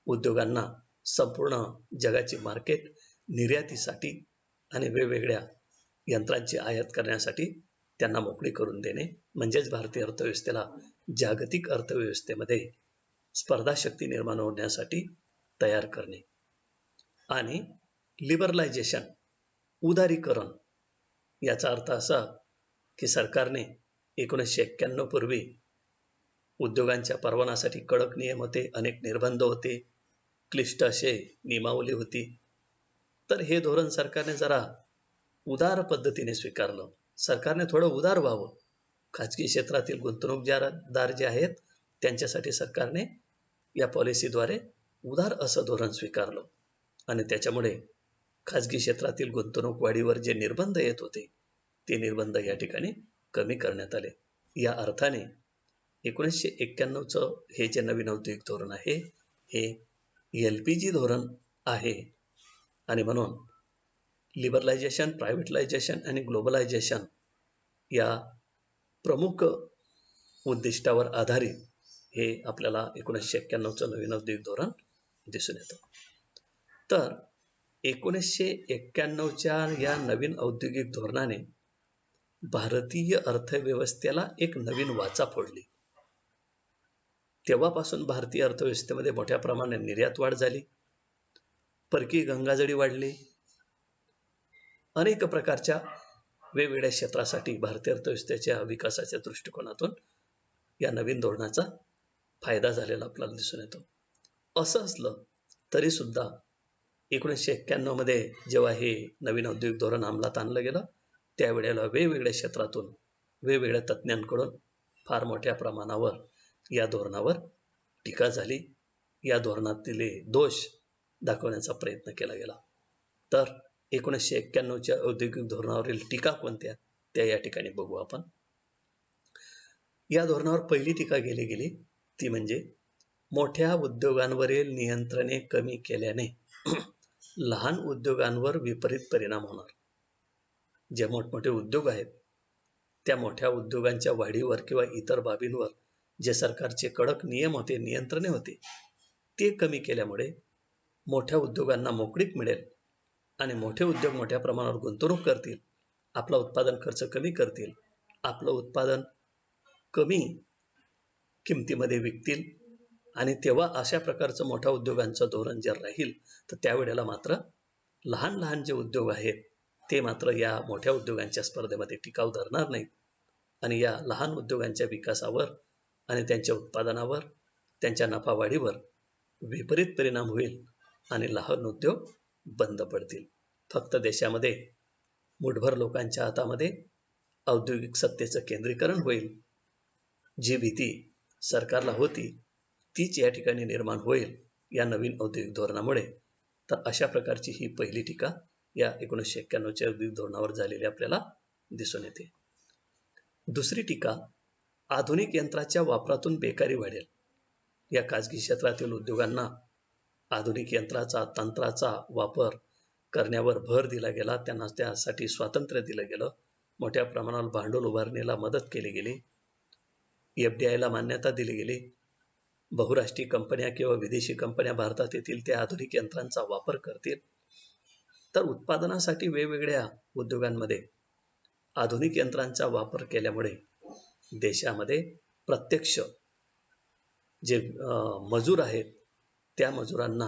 उद्योगांना संपूर्ण जगाची मार्केट निर्यातीसाठी आणि वेगवेगळ्या यंत्रांची आयात करण्यासाठी त्यांना मोकळी करून देणे, म्हणजेच भारतीय अर्थव्यवस्थेला जागतिक अर्थव्यवस्थेमध्ये स्पर्धाशक्ती निर्माण होण्यासाठी तयार करणे. आणि लिबरलायझेशन उदारीकरण, याचा अर्थ असा की सरकारने 1991 पूर्वी उद्योगांच्या परवानासाठी कडक नियम होते, अनेक निर्बंध होते, क्लिष्ट असे नियमावली होती. तर हे धोरण सरकारने जरा उदार पद्धतीने स्वीकारलं. सरकारने थोडं उदार व्हावं. खाजगी क्षेत्रातील गुंतवणूकदार जे आहेत त्यांच्यासाठी सरकारने या पॉलिसीद्वारे उदार असं धोरण स्वीकारलं आणि त्याच्यामुळे खाजगी क्षेत्रातील गुंतवणूक वाढीवर जे निर्बंध येत होते ते निर्बंध या ठिकाणी कमी करण्यात आले. या अर्थाने 1991चं हे जे नवीन औद्योगिक धोरण आहे हे LPG धोरण आहे आणि म्हणून लिबरलायझेशन, प्रायव्हेटलायझेशन आणि ग्लोबलायझेशन या प्रमुख उद्दिष्टावर आधारित हे आपल्याला 1991चं नवीन औद्योगिक धोरण दिसून येतं. तर 1991च्या या नवीन औद्योगिक धोरणाने भारतीय अर्थव्यवस्थेला एक नवीन वाचा फोडली. तेव्हापासून भारतीय अर्थव्यवस्थेमध्ये मोठ्या प्रमाणात निर्यात वाढ झाली, परकीय गंगाजळी वाढली. अनेक प्रकारच्या वेगवेगळ्या क्षेत्रासाठी भारतीय अर्थव्यवस्थेच्या विकासाच्या दृष्टिकोनातून या नवीन धोरणाचा फायदा झालेला आपल्याला दिसून येतो. असं असलं तरी सुद्धा 1991 मध्ये जेव्हा हे नवीन औद्योगिक धोरण अंमलात आणलं गेलं, त्यावेळेला वेगवेगळ्या क्षेत्रातून वेगवेगळ्या तज्ज्ञांकडून फार मोठ्या प्रमाणावर या धोरणावर टीका झाली. या धोरणातील दोष दाखवण्याचा प्रयत्न केला गेला. तर 1991च्या औद्योगिक धोरणावरील टीका कोणत्या, त्या या ठिकाणी बघू आपण. या धोरणावर पहिली टीका केली गेली ती म्हणजे मोठ्या उद्योगांवरील नियंत्रणे कमी केल्याने लहान उद्योगांवर विपरीत परिणाम होणार. जे मोठमोठे उद्योग आहेत त्या मोठ्या उद्योगांच्या वाढीवर किंवा इतर बाबींवर जे सरकारचे कडक नियम होते, नियंत्रणे होते, ते कमी केल्यामुळे मोठ्या उद्योगांना मोकळीक मिळेल आणि मोठे उद्योग मोठ्या प्रमाणावर गुंतवणूक करतील, आपला उत्पादन खर्च कमी करतील, आपलं उत्पादन कमी किमतीमध्ये विकतील आणि तेव्हा अशा प्रकारचं मोठ्या उद्योगांचं धोरण जर राहील तर त्यावेळेला मात्र लहान लहान जे उद्योग आहेत ते मात्र या मोठ्या उद्योगांच्या स्पर्धेमध्ये टिकाव धरणार नाहीत आणि या लहान उद्योगांच्या विकासावर आणि त्यांच्या उत्पादनावर, त्यांच्या नफावाढीवर विपरीत परिणाम होईल आणि लहान उद्योग बंद पडतील. फक्त देशामध्ये मुठभर लोकांच्या हातामध्ये औद्योगिक सत्तेचं केंद्रीकरण होईल. जी भीती सरकारला होती तीच या ठिकाणी निर्माण होईल या नवीन औद्योगिक धोरणामुळे. तर अशा प्रकारची ही पहिली टीका या 1991च्या औद्योगिक धोरणावर झालेली आपल्याला दिसून येते. दुसरी टीका, आधुनिक यंत्राच्या वापरातून बेकारी वाढेल. या खाजगी क्षेत्रातील उद्योगांना आधुनिक यंत्राचा, तंत्राचा वापर करण्यावर भर दिला गेला, त्यांना त्यासाठी स्वातंत्र्य दिलं गेलं, मोठ्या प्रमाणावर भांडवल उभारणीला मदत केली गेली, FDIला मान्यता दिली गेली. बहुराष्ट्रीय कंपन्या किंवा विदेशी कंपन्या भारतात येतील, त्या आधुनिक यंत्रांचा वापर करतील. तर उत्पादनासाठी वेगवेगळ्या उद्योगांमध्ये आधुनिक यंत्रांचा वापर केल्यामुळे देशामध्ये प्रत्यक्ष जे मजूर आहेत त्या मजुरांना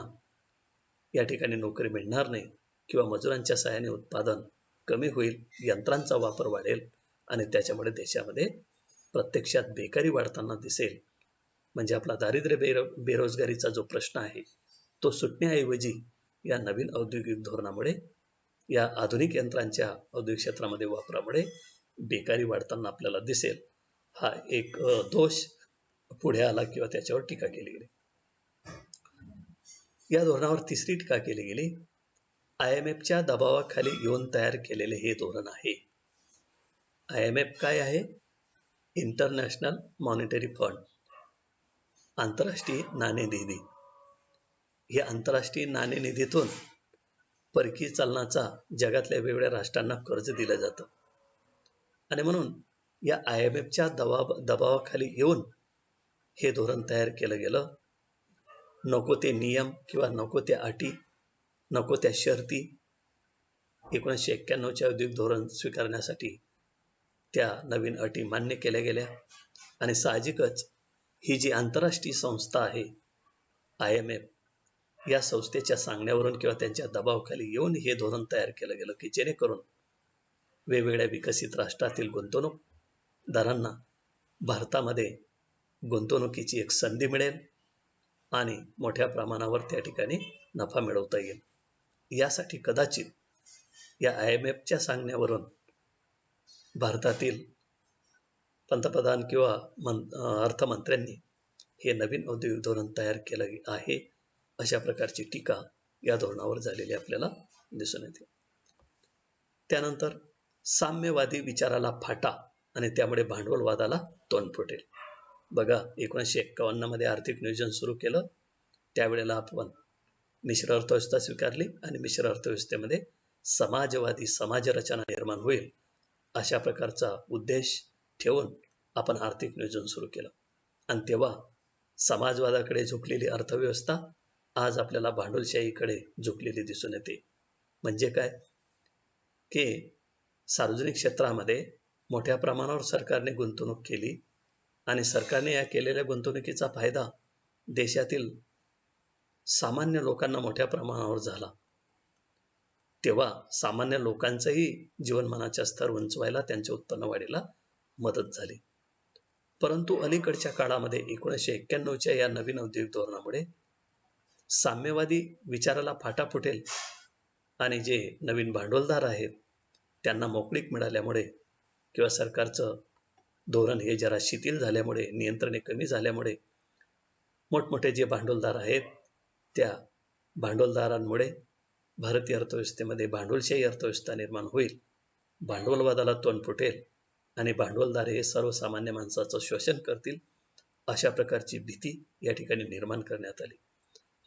या ठिकाणी नोकरी मिळणार नाही किंवा मजुरांच्या सहाय्याने उत्पादन कमी होईल, यंत्रांचा वापर वाढेल आणि त्याच्यामुळे देशामध्ये प्रत्यक्षात बेकारी वाढताना दिसेल. म्हणजे आपला दारिद्र्य बेरोजगारीचा जो प्रश्न आहे तो सुटण्याऐवजी या नवीन औद्योगिक धोरणामुळे, या आधुनिक यंत्रांच्या औद्योगिक क्षेत्रामध्ये वापरामुळे बेकारी वाढताना आपल्याला दिसेल. हा एक दोष पुढे आला किंवा त्याच्यावर टीका केली गेली. या धोरणावर तिसरी टीका केली गेली, IMFच्या दबावाखाली येऊन तयार केलेले हे धोरण आहे. IMF काय आहे? इंटरनॅशनल मॉनिटरी फंड, आंतरराष्ट्रीय नाणेनिधी. हे आंतरराष्ट्रीय नाणेनिधीतून परकीय चलनाचा जगातल्या वेगवेगळ्या राष्ट्रांना कर्ज दिलं जातं आणि म्हणून या IMFच्या दबावाखाली येऊन हे धोरण तयार केलं गेलं. नको ते नियम किंवा नको त्या अटी, नको त्या शर्ती 1991च्या औद्योगिक धोरण स्वीकारण्यासाठी त्या नवीन अटी मान्य केल्या गेल्या आणि साहजिकच ही जी आंतरराष्ट्रीय संस्था आहे IMF, या संस्थेच्या सांगण्यावरून किंवा त्यांच्या दबावाखाली येऊन हे धोरण तयार केलं गेलं की जेणेकरून वेगवेगळ्या विकसित राष्ट्रातील गुंतवणूकदारांना भारतामध्ये गुंतवणुकीची एक संधी मिळेल आणि मोठ्या प्रमाणावर त्या ठिकाणी नफा मिळवता येईल. यासाठी कदाचित या IMFच्या सांगण्यावरून भारतातील पंतप्रधान किंवा अर्थमंत्र्यांनी हे नवीन औद्योगिक धोरण तयार केलं आहे, अशा प्रकारची टीका या धोरणावर झालेली आपल्याला दिसून येते. त्यानंतर साम्यवादी विचाराला फाटा आणि त्यामुळे भांडवलवादाला तोंड फुटेल. बघा, 1951 मध्ये आर्थिक नियोजन सुरू केलं, त्यावेळेला आपण मिश्र अर्थव्यवस्था स्वीकारली आणि मिश्र अर्थव्यवस्थेमध्ये समाजवादी समाजरचना निर्माण होईल अशा प्रकारचा उद्देश ठेवून आपण आर्थिक नियोजन सुरू केलं आणि तेव्हा समाजवादाकडे झुकलेली अर्थव्यवस्था आज आपल्याला भांडवलशाहीकडे झुकलेली दिसून येते. म्हणजे काय की सार्वजनिक क्षेत्रामध्ये मोठ्या प्रमाणावर सरकारने गुंतवणूक केली आणि सरकारने या केलेल्या गुंतवणुकीचा फायदा देशातील सामान्य लोकांना मोठ्या प्रमाणावर झाला. तेव्हा सामान्य लोकांचंही जीवनमानाचा स्तर उंचवायला, त्यांचे उत्पन्न वाढीला मदत झाली. परंतु अलीकडच्या काळामध्ये 1991च्या या नवीन औद्योगिक धोरणामुळे साम्यवादी विचाराला फाटा फुटेल आणि जे नवीन भांडवलदार आहेत त्यांना मोकळीक मिळाल्यामुळे किंवा सरकारचं धोरण हे जरा शिथिल झाल्यामुळे, नियंत्रणे कमी झाल्यामुळे मोठमोठे जे भांडवलदार आहेत त्या भांडवलदारांमुळे भारतीय अर्थव्यवस्थेमध्ये भांडवलशाही अर्थव्यवस्था निर्माण होईल, भांडवलवादाला तोंड फुटेल आणि भांडवलदार हे सर्वसामान्य माणसाचं शोषण करतील, अशा प्रकारची भीती या ठिकाणी निर्माण करण्यात आली.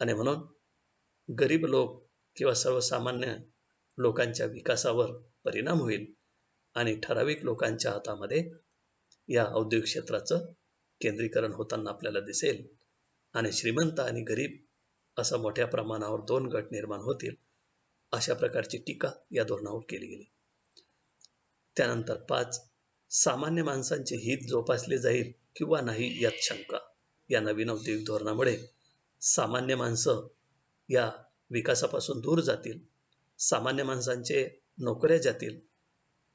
आणि म्हणून गरीब लोक किंवा सर्वसामान्य लोकांच्या विकासावर परिणाम होईल आणि ठराविक लोकांच्या हातामध्ये या औद्योगिक क्षेत्राचं केंद्रीकरण होताना आपल्याला दिसेल आणि श्रीमंत आणि गरीब असं मोठ्या प्रमाणावर दोन गट निर्माण होतील, अशा प्रकारची टीका या धोरणावर केली गेली. त्यानंतर 5, सामान्य माणसांचे हित जोपासले जाईल किंवा नाही यात शंका. या नवीन औद्योगिक धोरणामुळे सामान्य माणसं या विकासापासून दूर जातील, सामान्य माणसांचे नोकऱ्या जातील,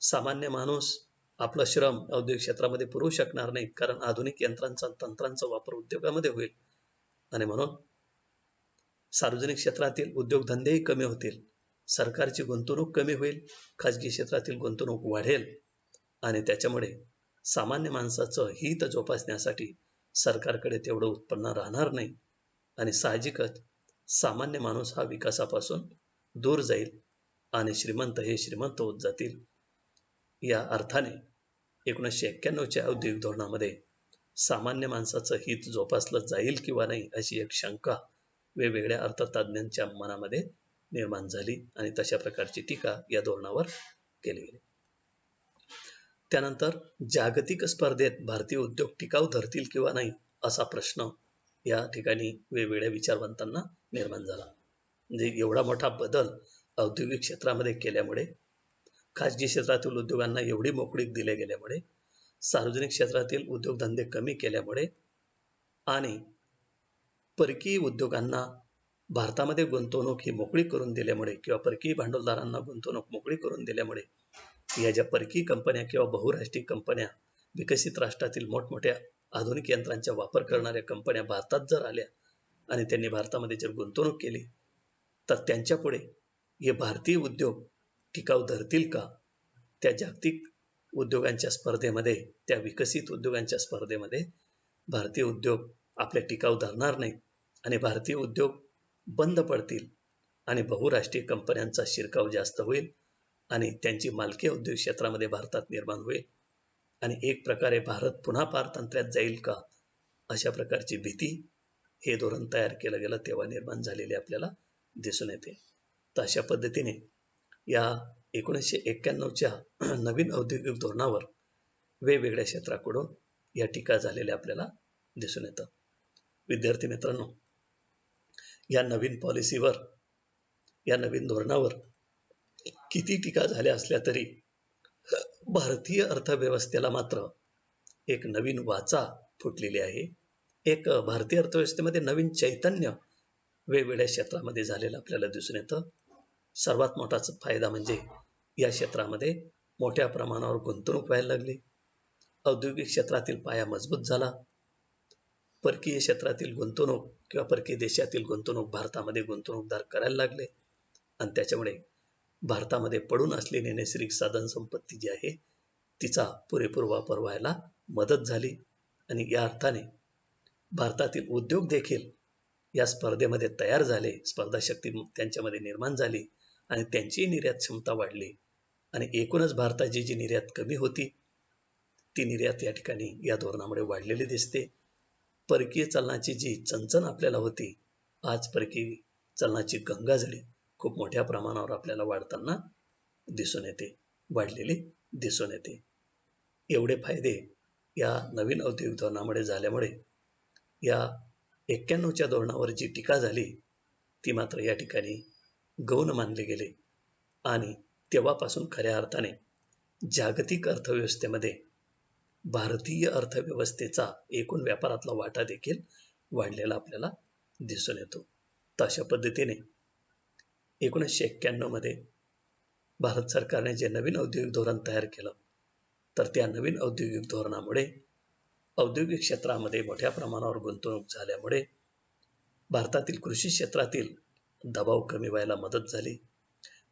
सामान्य माणूस आपलं श्रम औद्योगिक क्षेत्रामध्ये पुरवू शकणार नाही, कारण आधुनिक यंत्रांचा तंत्रांचा वापर उद्योगामध्ये होईल आणि म्हणून सार्वजनिक क्षेत्रातील उद्योगधंदेही कमी होतील, सरकारची गुंतवणूक कमी होईल, खाजगी क्षेत्रातील गुंतवणूक वाढेल आणि त्याच्यामुळे सामान्य माणसाचं हित जोपासण्यासाठी सरकारकडे तेवढं उत्पन्न राहणार नाही आणि साहजिकच सामान्य माणूस हा विकासापासून दूर जाईल आणि श्रीमंत हे श्रीमंत होत जातील. या अर्थाने 1991च्या औद्योगिक धोरणामध्ये सामान्य माणसाचं हित जोपासलं जाईल किंवा नाही अशी एक शंका वेगवेगळ्या अर्थतज्ञांच्या मनामध्ये निर्माण झाली आणि तशा प्रकारची टीका या धोरणावर केली गेली. त्यानंतर जागतिक स्पर्धेत भारतीय उद्योग टिकाऊ धरतील किंवा नाही असा प्रश्न या ठिकाणी वेगवेगळ्या विचारवंतांना निर्माण झाला. म्हणजे एवढा मोठा बदल औद्योगिक क्षेत्रामध्ये केल्यामुळे, खाजगी क्षेत्रातील उद्योगांना एवढी मोकळीक दिल्या गेल्यामुळे, सार्वजनिक क्षेत्रातील उद्योगधंदे कमी केल्यामुळे आणि परकीय उद्योगांना भारतामध्ये गुंतवणूक ही मोकळी करून दिल्यामुळे किंवा परकीय भांडवलदारांना गुंतवणूक मोकळी करून दिल्यामुळे या ज्या परकीय कंपन्या किंवा बहुराष्ट्रीय कंपन्या, विकसित राष्ट्रातील मोठमोठ्या आधुनिक यंत्रांचा वापर करणाऱ्या कंपन्या भारतात जर आल्या आणि त्यांनी भारतामध्ये जर गुंतवणूक केली तर त्यांच्यापुढे हे भारतीय उद्योग टिकाऊ धरतील का? त्या जागतिक उद्योगांच्या स्पर्धेमध्ये, त्या विकसित उद्योगांच्या स्पर्धेमध्ये भारतीय उद्योग आपल्या टिकाऊ धरणार नाही आणि भारतीय उद्योग बंद पडतील आणि बहुराष्ट्रीय कंपन्यांचा शिरकाव जास्त होईल आणि त्यांची मालकी उद्योग क्षेत्रामध्ये भारतात निर्माण होईल आणि एक प्रकारे भारत पुन्हा पारतंत्र्यात जाईल का, अशा प्रकारची भीती हे धोरण तयार केलं गेलं तेव्हा निर्माण झालेली आपल्याला दिसून येते. तर अशा पद्धतीने या 1991च्या नवीन औद्योगिक धोरणावर वेगवेगळ्या क्षेत्राकडून या टीका झालेल्या आपल्याला दिसून येतात. विद्यार्थी मित्रांनो, या नवीन पॉलिसीवर, या नवीन धोरणावर किती टीका झाल्या असल्या तरी भारतीय अर्थव्यवस्थेला मात्र एक नवीन वाचा फुटलेली आहे. एक भारतीय अर्थव्यवस्थेमध्ये नवीन चैतन्य वेगवेगळ्या क्षेत्रामध्ये झालेलं आपल्याला दिसून येतं. सर्वात मोठा फायदा म्हणजे या क्षेत्रामध्ये मोठ्या प्रमाणावर गुंतवणूक व्हायला लागली, औद्योगिक क्षेत्रातील पाया मजबूत झाला, परकीय क्षेत्रातील गुंतवणूक किंवा परकीय देशातील गुंतवणूक भारतामध्ये गुंतवणूकदार करायला लागले आणि त्याच्यामुळे भारतामध्ये पडून असलेली नैसर्गिक साधन संपत्ती जी आहे तिचा पुरेपूर वापर व्हायला मदत झाली आणि या अर्थाने भारतातील उद्योग देखील या स्पर्धेमध्ये तयार झाले, स्पर्धाशक्ती त्यांच्यामध्ये निर्माण झाली आणि त्यांची निर्यात क्षमता वाढली आणि एकूणच भारताची जी निर्यात कमी होती ती निर्यात या ठिकाणी या धोरणामुळे वाढलेली दिसते. परकीय चलनाची जी चणचण आपल्याला होती, आज परकीय चलनाची गंगाजळी खूप मोठ्या प्रमाणावर आपल्याला वाढताना दिसून येते, वाढलेली दिसून येते. एवढे फायदे या नवीन औद्योगिक धोरणामुळे झाल्यामुळे या 91च्या धोरणावर जी टीका झाली ती मात्र या ठिकाणी गौण मानले गेले आणि तेव्हापासून खऱ्या अर्थाने जागतिक अर्थव्यवस्थेमध्ये भारतीय अर्थव्यवस्थेचा एकूण व्यापारातला वाटा देखील वाढलेला आपल्याला दिसून येतो. तर अशा पद्धतीने 1991 मध्ये भारत सरकारने जे नवीन औद्योगिक धोरण तयार केलं, तर त्या नवीन औद्योगिक धोरणामुळे औद्योगिक क्षेत्रामध्ये मोठ्या प्रमाणावर गुंतवणूक झाल्यामुळे भारतातील कृषी क्षेत्रातील दबाव कमी व्हायला मदत झाली.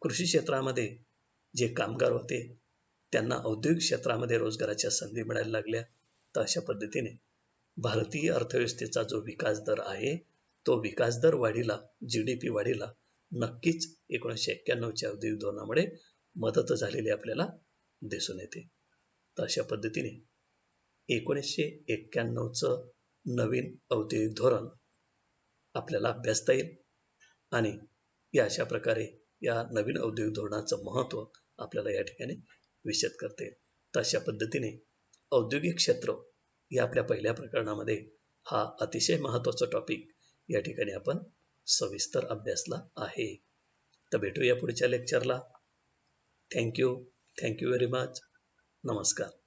कृषी क्षेत्रामध्ये जे कामगार होते त्यांना औद्योगिक क्षेत्रामध्ये रोजगाराच्या संधी मिळायला लागल्या. तर अशा पद्धतीने भारतीय अर्थव्यवस्थेचा जो विकास दर आहे तो विकास दर वाढीला, GDP वाढीला नक्कीच 1991च्या औद्योगिक धोरणामुळे मदत झालेली आपल्याला दिसून येते. तर अशा पद्धतीने 1991चं नवीन औद्योगिक धोरण आपल्याला अभ्यासता येईल आणि या अशा प्रकारे या नवीन औद्योगिक धोरणाचं महत्त्व आपल्याला या ठिकाणी विशद करता येईल. तर अशा पद्धतीने औद्योगिक क्षेत्र या आपल्या पहिल्या प्रकरणामध्ये हा अतिशय महत्त्वाचा टॉपिक या ठिकाणी आपण सविस्तर अभ्यासला आहे. तर भेटूया पुढच्या लेक्चरला. Thank you very much. नमस्कार.